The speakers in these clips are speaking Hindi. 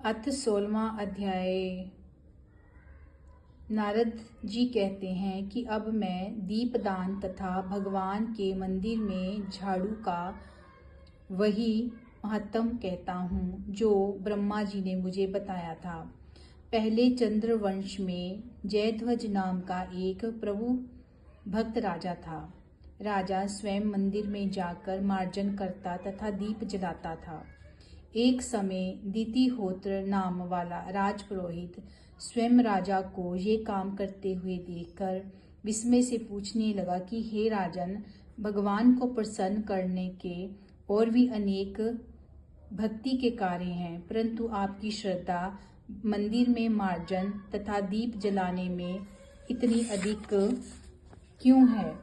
अथ 16वां अध्याय। नारद जी कहते हैं कि अब मैं दीपदान तथा भगवान के मंदिर में झाड़ू का वही महत्म कहता हूँ जो ब्रह्मा जी ने मुझे बताया था। पहले चंद्रवंश में जयध्वज नाम का एक प्रभु भक्त राजा था। राजा स्वयं मंदिर में जाकर मार्जन करता तथा दीप जलाता था। एक समय दितिहोत्र नाम वाला राजपुरोहित स्वयं राजा को ये काम करते हुए देखकर विस्मय से पूछने लगा कि हे राजन, भगवान को प्रसन्न करने के और भी अनेक भक्ति के कार्य हैं, परंतु आपकी श्रद्धा मंदिर में मार्जन तथा दीप जलाने में इतनी अधिक क्यों है?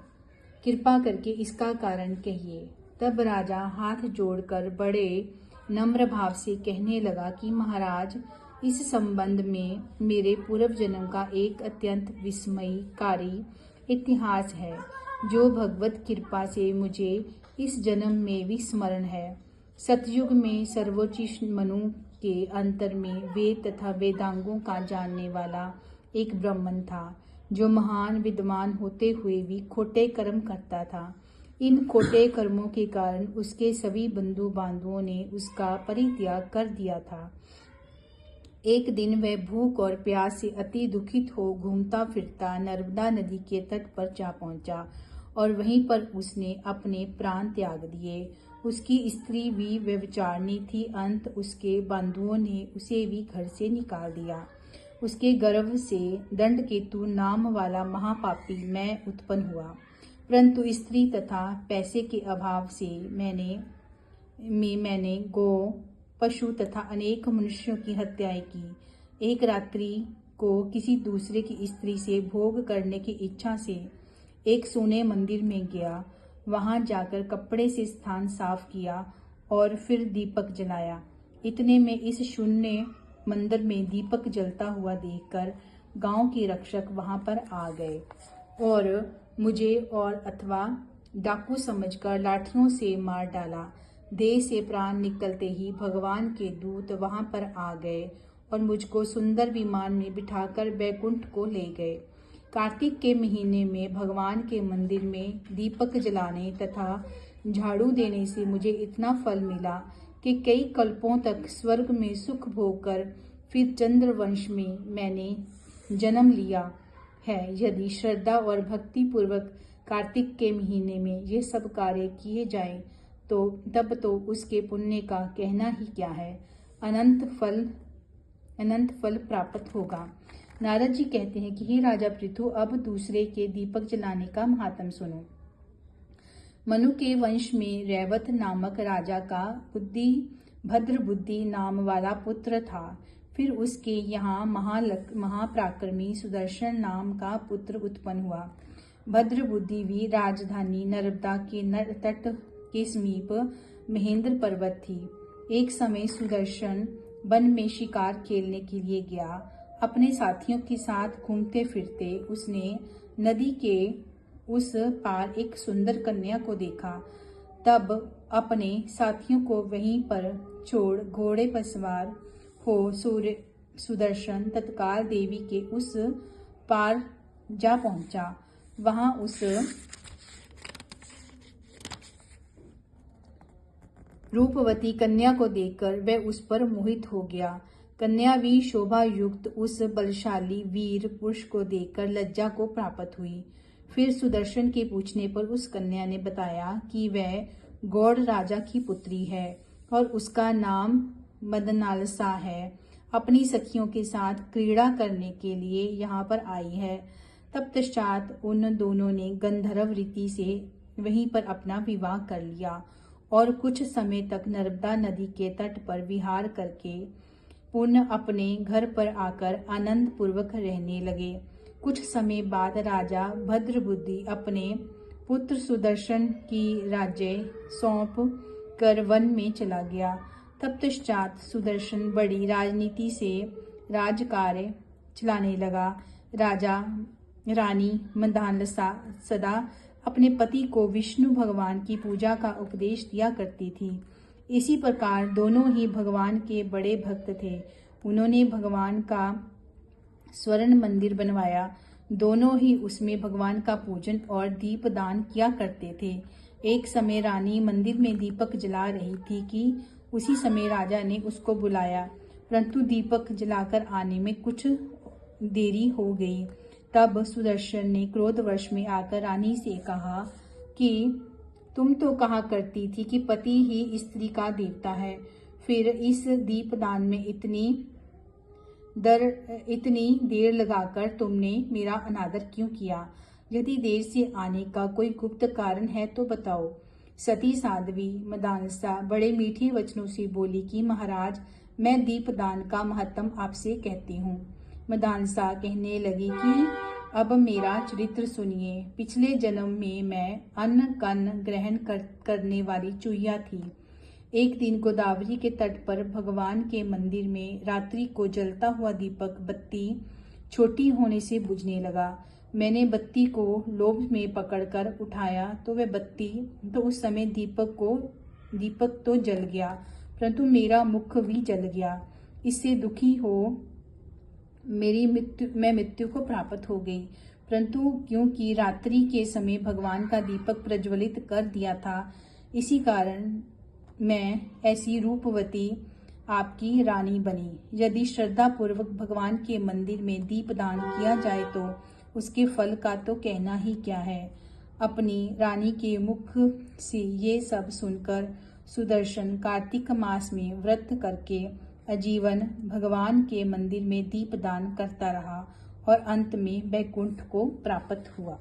कृपा करके इसका कारण कहिए। तब राजा हाथ जोड़कर बड़े नम्र भाव से कहने लगा कि महाराज, इस संबंध में मेरे पूर्व जन्म का एक अत्यंत विस्मयकारी इतिहास है, जो भगवत कृपा से मुझे इस जन्म में भी स्मरण है। सतयुग में सर्वोच्च मनु के अंतर में वेद तथा वेदांगों का जानने वाला एक ब्राह्मण था, जो महान विद्वान होते हुए भी खोटे कर्म करता था। इन खोटे कर्मों के कारण उसके सभी बंधु बांधवों ने उसका परित्याग कर दिया था। एक दिन वह भूख और प्यास से अति दुखित हो घूमता फिरता नर्मदा नदी के तट पर जा पहुंचा और वहीं पर उसने अपने प्राण त्याग दिए। उसकी स्त्री भी व्यभिचारिणी थी। अंत उसके बंधुओं ने उसे भी घर से निकाल दिया। उसके गर्भ से दंडकेतु नाम वाला महापापी मैं उत्पन्न हुआ, परंतु स्त्री तथा पैसे के अभाव से मैंने गो, पशु तथा अनेक मनुष्यों की हत्याएं की। एक रात्रि को किसी दूसरे की स्त्री से भोग करने की इच्छा से एक सोने मंदिर में गया। वहां जाकर कपड़े से स्थान साफ किया और फिर दीपक जलाया। इतने में इस शून्य मंदिर में दीपक जलता हुआ देखकर गांव के रक्षक वहां पर आ गए और मुझे और अथवा डाकू समझकर लाठियों से मार डाला। देह से प्राण निकलते ही भगवान के दूत वहां पर आ गए और मुझको सुंदर विमान में बिठाकर बैकुंठ को ले गए। कार्तिक के महीने में भगवान के मंदिर में दीपक जलाने तथा झाड़ू देने से मुझे इतना फल मिला कि कई कल्पों तक स्वर्ग में सुख भोग कर फिर चंद्रवंश में मैंने जन्म लिया है। यदि श्रद्धा और भक्ति पूर्वक कार्तिक के महीने में ये सब कार्य किए जाएं तो तब तो उसके पुण्य का कहना ही क्या है, अनंत फल प्राप्त होगा। नारद जी कहते हैं कि हे राजा पृथु, अब दूसरे के दीपक जलाने का महात्म सुनो। मनु के वंश में रैवत नामक राजा का भद्रबुद्धि नाम वाला पुत्र था। फिर उसके यहाँ महापराक्रमी सुदर्शन नाम का पुत्र उत्पन्न हुआ। भद्रबुद्धि भी राजधानी नर्मदा के तट के समीप महेंद्र पर्वत थी। एक समय सुदर्शन वन में शिकार खेलने के लिए गया। अपने साथियों के साथ घूमते फिरते उसने नदी के उस पार एक सुंदर कन्या को देखा। तब अपने साथियों को वहीं पर छोड़ घोड़े पर सवार हो सुदर्शन तत्काल देवी के उस पार जा पहुंचा। वहां उस रूपवती कन्या को देखकर वह उस पर मोहित हो गया। कन्या भी शोभा युक्त उस बलशाली वीर पुरुष को देखकर लज्जा को प्राप्त हुई। फिर सुदर्शन के पूछने पर उस कन्या ने बताया कि वह गौड़ राजा की पुत्री है और उसका नाम मदनालसा है। अपनी सखियों के साथ क्रीड़ा करने के लिए यहाँ पर आई है। तत्पश्चात उन दोनों ने गंधर्व रीति से वहीं पर अपना विवाह कर लिया और कुछ समय तक नर्मदा नदी के तट पर विहार करके पुनः अपने घर पर आकर आनंद पूर्वक रहने लगे। कुछ समय बाद राजा भद्रबुद्धि अपने पुत्र सुदर्शन की राज्य सौंप कर वन में चला गया। तत्पश्चात सुदर्शन बड़ी राजनीति से राजकार्य चलाने लगा। राजा रानी मंदालसा सदा अपने पति को विष्णु भगवान की पूजा का उपदेश दिया करती थी। इसी प्रकार दोनों ही भगवान के बड़े भक्त थे। उन्होंने भगवान का स्वर्ण मंदिर बनवाया। दोनों ही उसमें भगवान का पूजन और दीपदान किया करते थे। एक समय रानी मंदिर में दीपक जला रही थी कि उसी समय राजा ने उसको बुलाया, परंतु दीपक जलाकर आने में कुछ देरी हो गई। तब सुदर्शन ने क्रोधवश में आकर रानी से कहा कि तुम तो कहा करती थी कि पति ही स्त्री का देवता है, फिर इस दीपदान में इतनी देर लगाकर तुमने मेरा अनादर क्यों किया? यदि देर से आने का कोई गुप्त कारण है तो बताओ। सती साध्वी मदानसा बड़े मीठे वचनों से बोली कि महाराज, मैं दीपदान का महत्व आपसे कहती हूँ। मदानसा कहने लगी कि अब मेरा चरित्र सुनिए। पिछले जन्म में मैं अन्न कन्न ग्रहण करने वाली चूहिया थी। एक दिन गोदावरी के तट पर भगवान के मंदिर में रात्रि को जलता हुआ दीपक बत्ती छोटी होने से बुझने लगा। मैंने बत्ती को लोभ में पकड़कर उठाया तो उस समय दीपक तो जल गया, परंतु मेरा मुख भी जल गया। इससे दुखी हो मैं मृत्यु को प्राप्त हो गई। परंतु क्योंकि रात्रि के समय भगवान का दीपक प्रज्वलित कर दिया था, इसी कारण मैं ऐसी रूपवती आपकी रानी बनी। यदि श्रद्धा पूर्वक भगवान के मंदिर में दीपदान किया जाए तो उसके फल का तो कहना ही क्या है। अपनी रानी के मुख से ये सब सुनकर सुदर्शन कार्तिक मास में व्रत करके आजीवन भगवान के मंदिर में दीपदान करता रहा और अंत में वैकुंठ को प्राप्त हुआ।